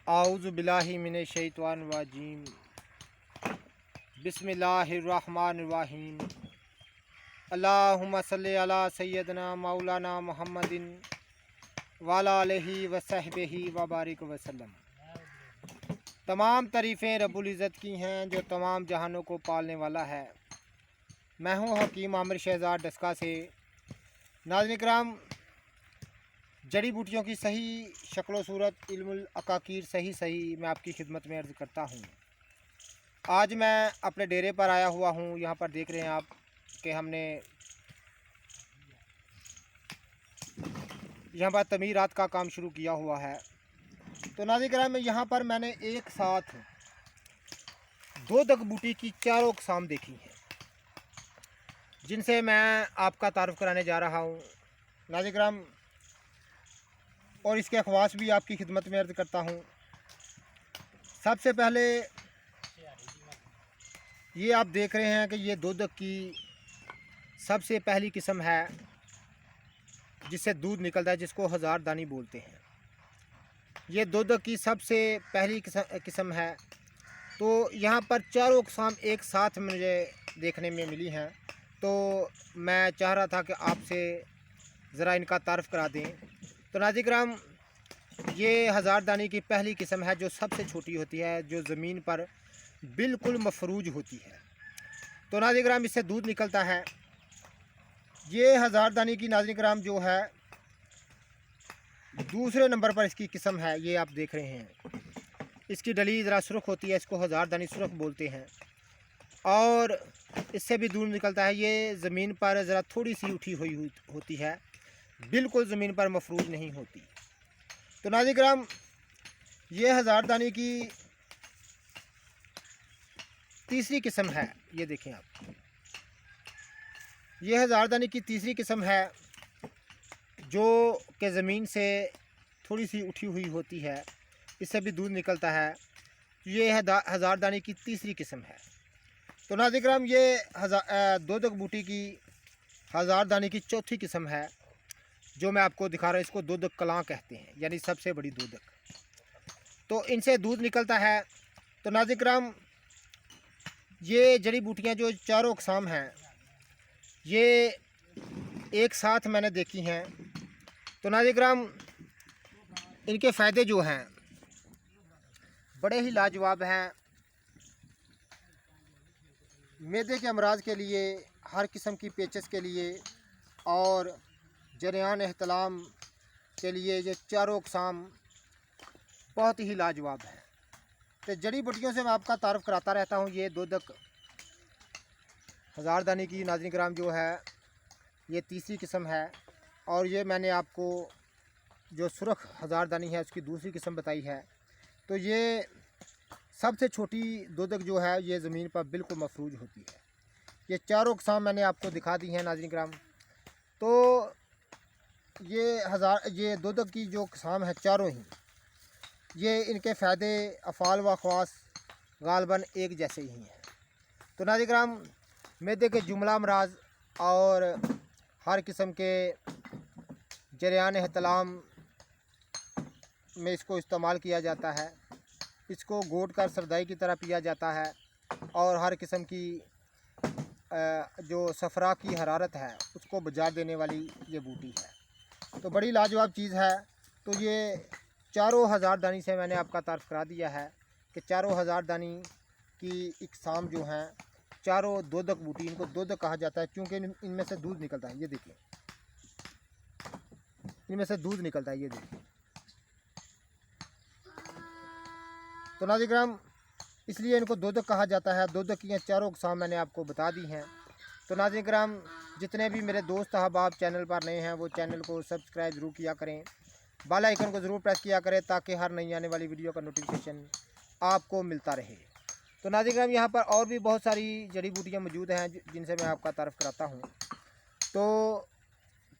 आऊज़ु बिल्लाहि मिनश शैतानिर रजीम। बिस्मिल्लाहिर्रहमानिर्रहीम। अल्लाहुम्मा सल्लि अला सय्यदना मौलाना मुहम्मदिन वाला आलिहि व सहबिही व बारिक वसल्लम। तमाम तारीफ़ें रब्बुल इज़्ज़त की हैं जो तमाम जहानों को पालने वाला है। मैं हूँ हकीम आमिर शहज़ाद डस्का से। नाज़रीन किराम, जड़ी बूटियों की सही शक्ल सूरत, इल्मुल अकाकीर सही मैं आपकी खिदमत में अर्ज़ करता हूँ। आज मैं अपने डेरे पर आया हुआ हूँ। यहाँ पर देख रहे हैं आप कि हमने यहाँ पर तमीरात का काम शुरू किया हुआ है। तो नाज़रीन किराम, यहाँ पर मैंने एक साथ दो दक बूटी की चारों अक़साम देखी हैं, जिनसे मैं आपका तारुफ़ कराने जा रहा हूँ नाज़रीन किराम, और इसके ख़वास भी आपकी खिदमत में अर्ज़ करता हूँ। सबसे पहले ये आप देख रहे हैं कि ये दूध की सबसे पहली किस्म है जिससे दूध निकलता है, जिसको हज़ार दानी बोलते हैं। ये दूध की सबसे पहली किस्म है। तो यहाँ पर चारों अक़साम एक साथ मुझे देखने में मिली हैं, तो मैं चाह रहा था कि आपसे ज़रा इनका तारुफ़ करा दें। तो नाज़रीन किराम, ये हज़ार दानी की पहली किस्म है जो सबसे छोटी होती है, जो ज़मीन पर बिल्कुल मफरूज होती है। तो नाज़रीन किराम, इससे दूध निकलता है। ये हज़ार दानी की नाज़रीन किराम जो है दूसरे नंबर पर इसकी किस्म है। ये आप देख रहे हैं, इसकी डली ज़रा सुर्ख होती है, इसको हज़ार दानी सुर्ख बोलते हैं, और इससे भी दूध निकलता है। ये ज़मीन पर ज़रा थोड़ी सी उठी हुई होती है, बिल्कुल ज़मीन पर मफरूज नहीं होती। तो नाज़रीन किराम, ये हज़ार दानी की तीसरी किस्म है। ये देखें आप, ये हज़ार दानी की तीसरी किस्म है जो कि ज़मीन से थोड़ी सी उठी हुई होती है, इससे भी दूध निकलता है। ये है हज़ार दानी की तीसरी किस्म है। तो नाज़रीन किराम, ये दो दक बूटी की हज़ार दानी की चौथी किस्म है जो मैं आपको दिखा रहा हूँ। इसको दो दक कलां कहते हैं, यानी सबसे बड़ी दो दक। तो इनसे दूध निकलता है। तो नाज़रीन किराम, ये जड़ी बूटियाँ जो चारों अक़साम हैं, ये एक साथ मैंने देखी हैं। तो नाज़रीन किराम, इनके फ़ायदे जो हैं बड़े ही लाजवाब हैं। मैदे के अमराज के लिए, हर किस्म की पेचिश के लिए और जरियान एहतलाम के लिए ये चारों अक़साम बहुत ही लाजवाब है। तो जड़ी बूटियों से मैं आपका तारुफ़ कराता रहता हूँ। ये दो दक हज़ार दानी की नाज़रीन किराम जो है ये तीसरी किस्म है, और ये मैंने आपको जो सुरख हज़ार दानी है उसकी दूसरी किस्म बताई है। तो ये सबसे छोटी दो दक जो है ये ज़मीन पर बिल्कुल मफरूज होती है। ये चारों अक़साम मैंने आपको दिखा दी हैं नाज़रीन किराम। तो ये दो दक की जो अक़साम है चारों ही, ये इनके फ़ायदे अफ़ाल व ख़वास गालबन एक जैसे ही हैं। तो नाज़रीन किराम, मैदे के जुमला अमराज और हर किस्म के जरियान एहतलाम में इसको इस्तेमाल किया जाता है। इसको घोट कर सरदाई की तरह पिया जाता है, और हर किस्म की जो सफ़रा की हरारत है उसको बुझा देने वाली ये बूटी है। तो बड़ी लाजवाब चीज़ है। तो ये चारों हज़ार दानी से मैंने आपका तारुफ़ करा दिया है कि चारों हज़ार दानी की इक़साम जो हैं चारों दो दक बूटी, इनको दो दक कहा जाता है क्योंकि इनमें से दूध निकलता है। ये देखिए, इनमें से दूध निकलता है, ये देखिए। तो नाज़रीन किराम, इसलिए इनको दो दक कहा जाता है। दो दक की चारों अक़साम मैंने आपको बता दी हैं। तो नाज़रीन किराम, जितने भी मेरे दोस्त अहबाब चैनल पर नए हैं वो चैनल को सब्सक्राइब ज़रूर किया करें, बेल आइकन को ज़रूर प्रेस किया करें ताकि हर नई आने वाली वीडियो का नोटिफिकेशन आपको मिलता रहे। तो नाज़रीन किराम, यहाँ पर और भी बहुत सारी जड़ी बूटियाँ मौजूद हैं जिनसे मैं आपका तारुफ़ कराता हूँ। तो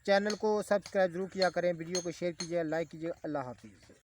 चैनल को सब्सक्राइब ज़रूर किया करें, वीडियो को शेयर कीजिए, लाइक कीजिए। अल्लाह हाफ़िज़।